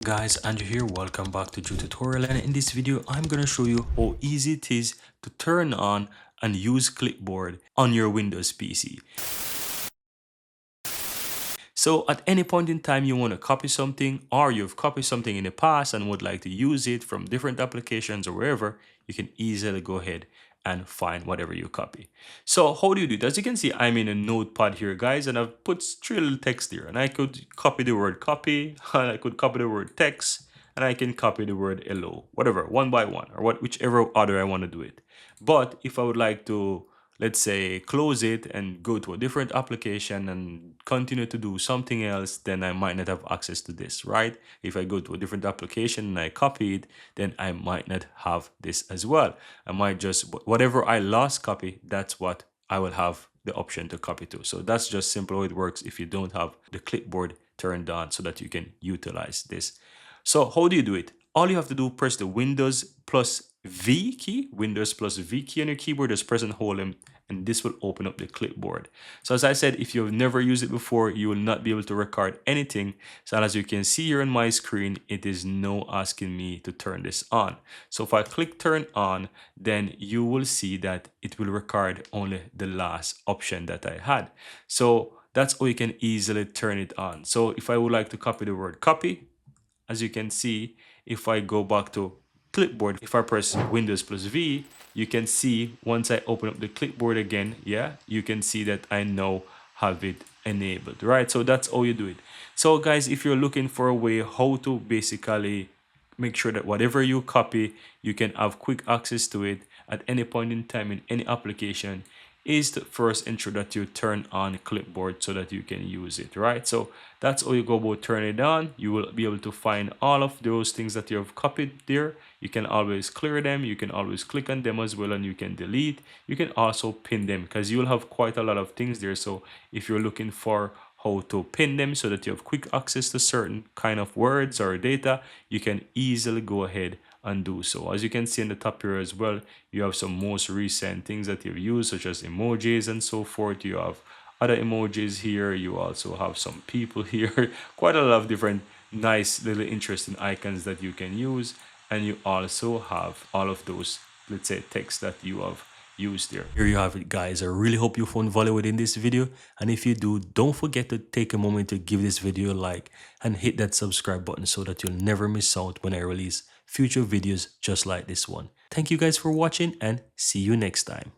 Guys, Andrew here, welcome back to Joe Tutorial, and in this video I'm going to show you how easy it is to turn on and use Clipboard on your Windows PC. So at any point in time you want to copy something, or you've copied something in the past and would like to use it from different applications or wherever, you can easily go ahead and find whatever you copy. So how do you do it? As you can see, I'm in a notepad here, guys, and I've put three little text here, and I could copy the word copy, and I could copy the word text, and I can copy the word hello, whatever, one by one, or whichever order I want to do it. But if I would like to, let's say, close it and go to a different application and continue to do something else, then I might not have access to this, right? If I go to a different application and I copy it, then I might not have this as well. I might just, whatever I last copy, that's what I will have the option to copy to. So that's just simple how it works if you don't have the clipboard turned on so that you can utilize this. So how do you do it? All you have to do, press the Windows plus V key, Windows plus V key on your keyboard, just press and hold them, and this will open up the clipboard. So as I said, if you've never used it before, you will not be able to record anything. So as you can see here on my screen, it is now asking me to turn this on. So if I click turn on, then you will see that it will record only the last option that I had. So that's how you can easily turn it on. So if I would like to copy the word copy, as you can see, if I go back to clipboard, if I press Windows plus V, you can see once I open up the clipboard again, yeah, you can see that I now have it enabled, right? So that's how you do it. So guys, if you're looking for a way how to basically make sure that whatever you copy, you can have quick access to it at any point in time in any application, is to first ensure that you turn on clipboard so that you can use it, right? So that's how you go about turning it on. You will be able to find all of those things that you have copied there. You can always clear them, you can always click on them as well, and you can delete. You can also pin them because you'll have quite a lot of things there. So if you're looking for how to pin them so that you have quick access to certain kind of words or data, you can easily go ahead and do so. As you can see in the top here as well, you have some most recent things that you've used, such as emojis and so forth. You have other emojis here. You also have some people here. Quite a lot of different nice little interesting icons that you can use. And you also have all of those, let's say, text that you have used there. Here you have it, guys. I really hope you found value within this video, and if you do, don't forget to take a moment to give this video a like and hit that subscribe button so that you'll never miss out when I release future videos just like this one. Thank you guys for watching, and see you next time.